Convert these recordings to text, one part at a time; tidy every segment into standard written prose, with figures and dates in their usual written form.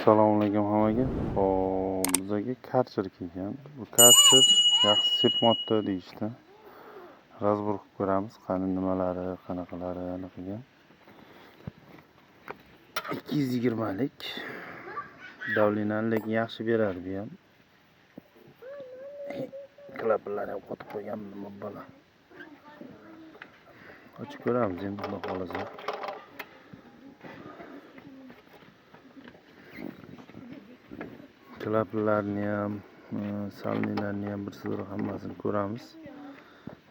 Assalomu alaykum hammaga. Hop, bizga karcher kelgan. Bu karcher yaxshi sepmoqda deyishdi. Razbor qilib ko'ramiz, qani nimalari, qanaqalari aniqlagan. 220 lik. Davlenani lekin yaxshi beradi bu ham. Klaplarni ham qotib qo'yganman bola. Ochib ko'ramiz endi xudo xolasa. Klaplarni ham, salnilarni ham bir sir hammasini ko'ramiz.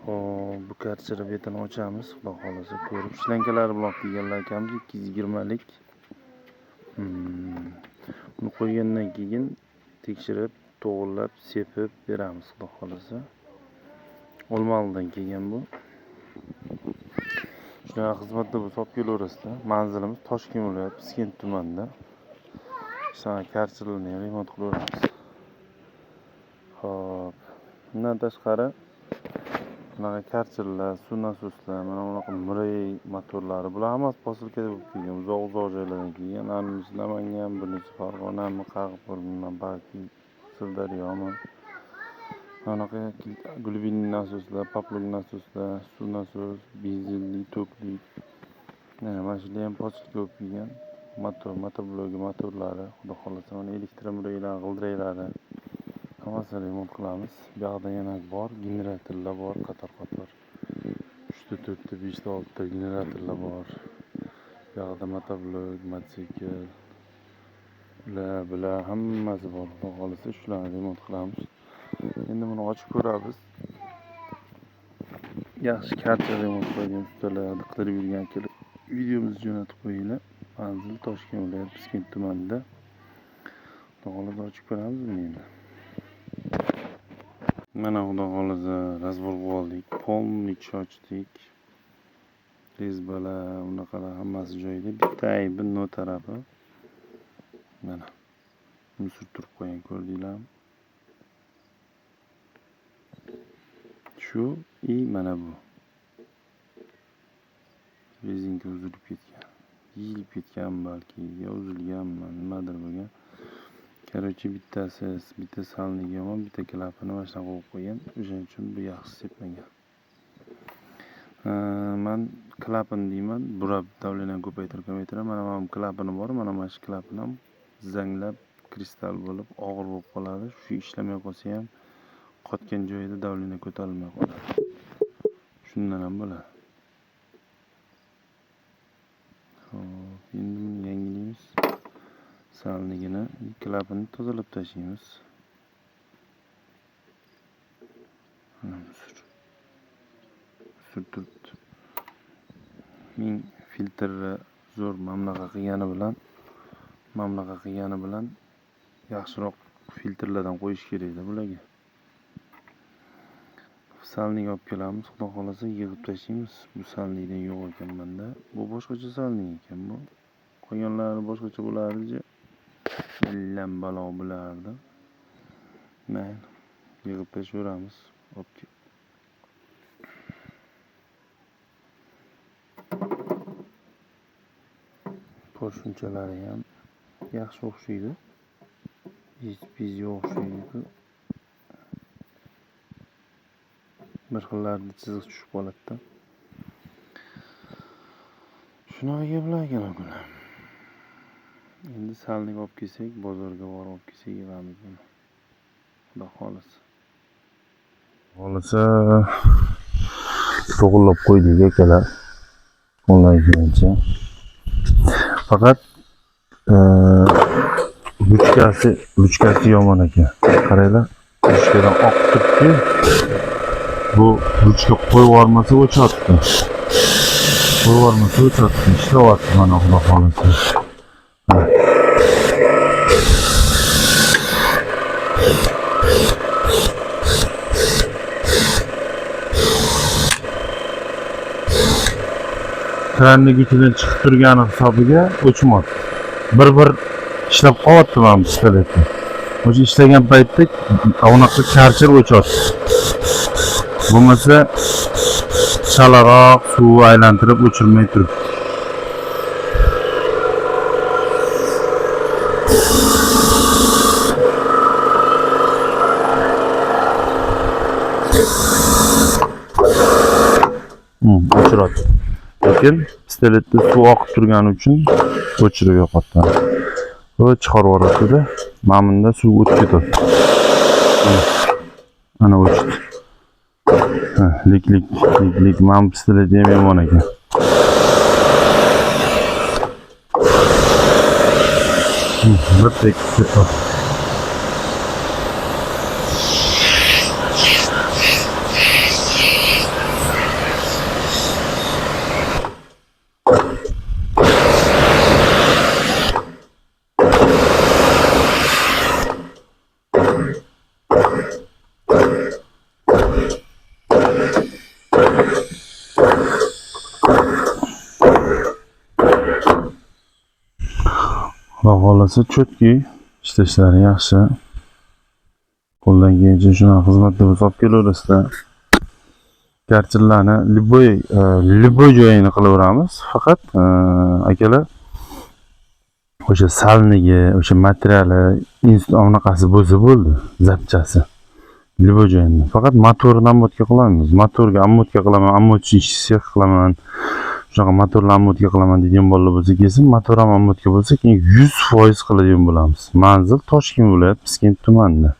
Hop, bu karcherni betini ochamiz, xudo xolasa ko'rib. Shlankalari bilan qilganlar ekanmiz 220 lik. Buni qo'ygandan keyin tekshirib, to'g'rilab, sepib beramiz, xudo xolasa. Olmalidan kelgan bu. Shunaqa xizmatda bu Sopkil-O'rasida. Manzilimiz Toshkent viloyati Piskent tumanida. Sana karcherlarni ham remont qilaveramiz. Hop. Bundan tashqari bunaqa karcherlar, suv nasoslar, mana bunaqa Miray motorlari, bular hammasi posilkada bo'lib kelgan. Uzoq joylardan kelgan. Animiz Namangan, bunisi Farg'onami, Qag'ibburmi, balki Sirdaryomi. Bunaqa glubinli nasoslar, paplug nasoslar, suv nasos, benzinli, tokli. Mana shular ham posilka bo'lib kelgan. Motorblogi motorlari, xudo xolasa mana elektromiraylar, g'ildiraklari hammasini remont qilamiz. Bu yoqda yana bor, generatorlar bor, qator-qator. 3 ta, 4 ta, 5 ta, 6 ta generatorlar bor. Bu yoqda motoblog, mototsikl, bular hammasi bor. Xudo xolasa shularni remont qilamiz. Endi buni ochib ko'ramiz. Yaxshi karcher remont qilgan ustalarni qidirib yurgan kelib videomizni jo'natib qo'yinglar. Manzil Toshkent viloyati Piskent tumanida. Xudo xolasa ochib ko'ramiz endi. Mana xudo xolasa razbor qilib oldik. Polniy ochdik. Rezbalar, unaqalar hammasi joyida. Bitta aybi no tarafi. Mana. Buni surtirib qo'ygan, ko'rdinglarmi? Shu mana bu. Rezinka uzilib ketgan. Yilib ketgan balki, yo uzilganmi, nimadir bo'lgan. Короче, bitta salniga yomon, bitta klapini mana shunaqa qo'yib qo'ygan. O'shaning uchun bu yaxshi sepmagan. Men klapini deyman, burab davlenani ko'paytirib, mana bu klapini bor, mana shu klapini ham zanglab, kristal bo'lib, og'ir bo'lib qoladi. Shu ishlamay qolsa ham qotgan joyida davlena ko'tarilmay qoladi. Shundan ham bo'ladi. Hop, endi buni yangilaymiz. Salnigini, klapini tozalab tashlaymiz. Surtiribdi. Ming filtrni zo'r mamlaqa qilgani bilan yaxshiroq filtrlardan qo'yish kerak edi bularga. Salniga olib kelamiz, xudo xolasa yig'ib tashlaymiz. Bu salnidan yo'q ekan menda. Bu boshqacha salni ekan bu. Qolganlari boshqacha bo'lardi. Illam balo bo'lardi. Mayli, yig'ib tashlayveramiz. Olib porshunchalari ham yaxshi o'xshaydi. Bizga o'xshaydi. Bir xillarda chiziq tushib qoladi-da. Shunaqa gaplar ekan ular. Endi salniga olib kelsak, bozorga borib olib kelsak yig'amiz buni. Xudo xolasa. To'g'rilab qo'ydik akalar. O'nglaydigancha. Faqat ruchkasi yomon ekan. Qaranglar, ruchkadan oqib turibdi. Bu ruchka qo'yib yubormasa o'chadi. Ishlayapti mana xudo xolasa. Kranning ichidan chiqib turgani hisobiga o'chmayapti. Bir ishlab qolyapti mana bu pistoletni. O'sha ishlagan paytda unaqa karcher o'chadi. Bo'lmasa chalaroq suv aylantirib o'chirmay turibdi. turadi. Lekin pistoletda suv oqib turgani uchun o'chirib yo'qotdi. Va chiqarib yuboradi. Mana bunda suv o'tib ketadi. Ana o'chdi. Lik. Mana pistolet ham yomon ekan. Bir tek ketadi. Xohlasa cho'tki ishlashlari yaxshi. Qo'ldan kelgancha shunaqa xizmatda olib kelaverasizlar. Kartillarni liboy joyini qilaveramiz. Faqat akalar o'sha salnigi, o'sha materiali, unaqasi bo'lsa bo'ldi, zapchasi. Liboy joyini. Faqat motorni ammotka qilamiz. Motorga ammotka qilaman, ammotchi sex qilaman. Shunaqa motorni ammotka qilaman degan bolalar bo'lsa kelsin, motor ham ammotka bo'lsa, keyin 100% qiladigan bo'lamiz. Manzil Toshkent viloyat, Piskent tumanida.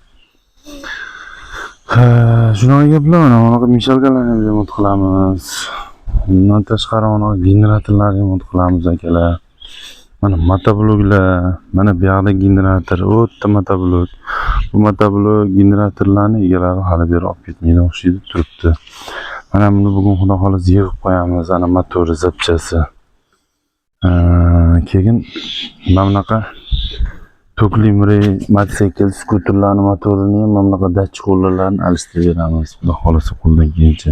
Shunaqa gaplar, mana bunaqa mishalgalarni ham remont qilamiz. Bundan tashqari mana generatorlarni remont qilamiz akalar. Mana motobloklar, mana bu yoqda generator, o'tda motoblok. Bu motoblok generatorlarni egalari hali beri olib ketmaydi, o'xshaydi turibdi. Mana buni bugun xudo xolasa yig'ib qo'yamiz, ana motori, zapchasi. Keyin mana bunaqa tokli mototsikl, skuterlarni motorini ham mana bunaqa dachchi qo'llarni alishtirib beramiz, xudo xolasa qo'ldan kelgancha.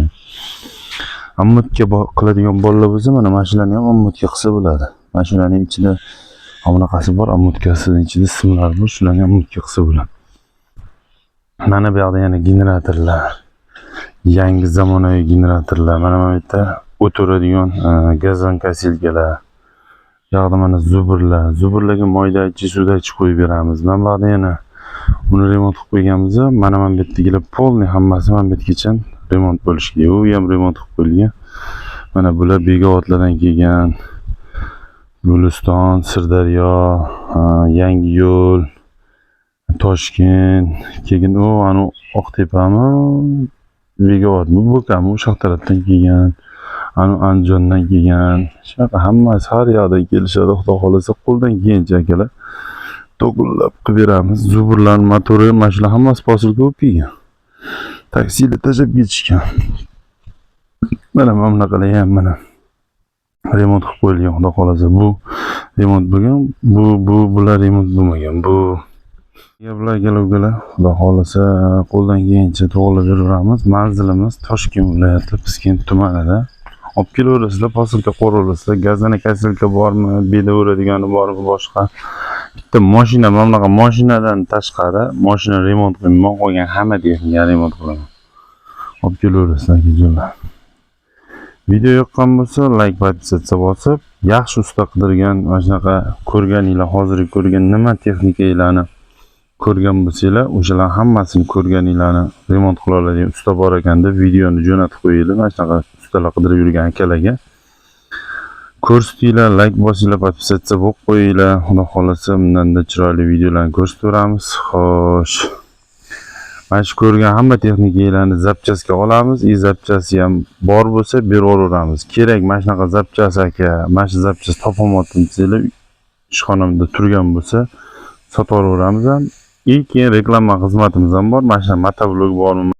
Ammotka qiladigan bolalar bo'lsa, mana mashinani ham ammotka qilsa bo'ladi. Mashinaning ichida bunaqasi bor, ammotkasining ichida simlar bor, shularni ammotka qilsa bo'ladi. Mana bu yoqda yana generatorlar. Yangi zamonaviy generatorlar. Mana bu yerda o'tiradigan gazon kasilkalar. Yoqda mana zuburlarga moydachchi, suvdachchi qo'yib beramiz. Mana bu yoqda yana uni remont qilib qo'yganmiz. Mana bu yerdagilar polni hammasi mana bu yergacha remont bo'lishi kerak. U ham remont qilib qo'yilgan. Mana bular Begovatlardan kelgan. Guliston, Sirdaryo, Yangiyo'l, Toshkent, keyin ana Oqtepami, Begovat, bu Bo'kami o'sha tarafdan kelgan, ana Andijondan kelgan. Shunaqa hammasi har yoqdan kelishadi, xudo xolasa qo'ldan kelgancha akalar to'g'rilab qilib beramiz. Zuburlar, motori, mana shular hammasi posilka bo'lib kelgan. Taksilar tashlab ketishgan. Mana bunaqalar ham mana remont qilib qo'yilgan, xudo xolasa. Bu remont bo'lgan, bular remont bo'lmagan. Bu gaplar akalar, xudo xolasa qo'ldan kelgancha to'g'rilab beraveramiz. Manzilimiz Toshkent viloyati, Piskent tumanida. Olib kelaverasizlar, posilka qo'raverasizlar. Gazana kasilka bormi, beda o'radigani bormi, boshqa. Bitta mashina, mana bunaqa mashinadan tashqari mashina remont qilmayman, qolgan hamma texnikani remont qilaman. Olib kelaverasizlar akalar. Video yoqqan bo'lsa, like va podpisatsiya bosib, yaxshi usta qidirgan, mana shunaqa ko'rganinglar, hozirgi ko'rgan nima texnikalarni ko'rgan bo'lsanglar, o'shalar hammasini ko'rganinglarni remont qila oladigan usta bor ekan deb videoni jo'natib qo'yinglar. Mana shunaqa ustalar qidirib yurgan akalarga ko'rsatinglar, like bosinglar, podpisatsiya bo'lib qo'yinglar. Xudo xolasa bundanda chiroyli videolarni ko'rsataveramiz. Xo'sh. Mana shu ko'rgan hamma texnikalarni zapchasga olamiz. Zapchasi ham bor bo'lsa beraveramiz. Kerak mana shunaqa zapchasi aka, mana shu zapchas topolmadim desanglar, ishxonamda turgan bo'lsa sotaveramiz ham. Keyin reklama xizmatimiz ham bor. Mana shu motoblok bormi?